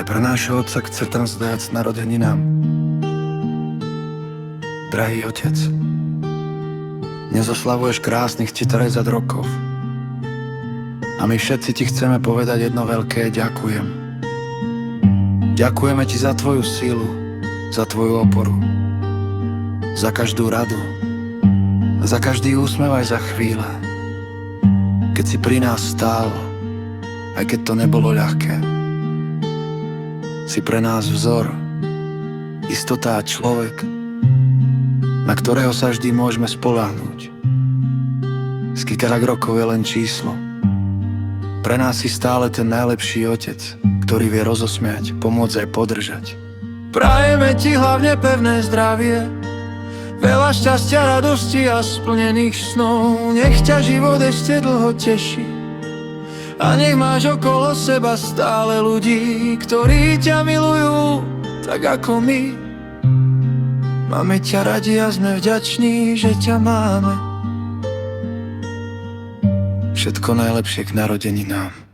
Pre nášho Otca chce tam zdať s narodeninám. Drahý Otec, nezoslavuješ krásnych 40 rokov. A my všetci ti chceme povedať jedno veľké ďakujem. Ďakujeme ti za tvoju silu, za tvoju oporu, za každú radu, za každý úsmev aj za chvíle, keď si pri nás stál, aj keď to nebolo ľahké. Si pre nás vzor, istota a človek, na ktorého sa vždy môžeme spoľahnúť. Skýkarak rokov je len číslo. Pre nás si stále ten najlepší otec, ktorý vie rozosmiať, pomôcť aj podržať. Prajeme ti hlavne pevné zdravie, veľa šťastia, radosti a splnených snov. Nech ťa život ešte dlho teší a nech máš okolo seba stále ľudí, ktorí ťa milujú tak ako my. Máme ťa radi a sme vďační, že ťa máme. Všetko najlepšie k narodeninám.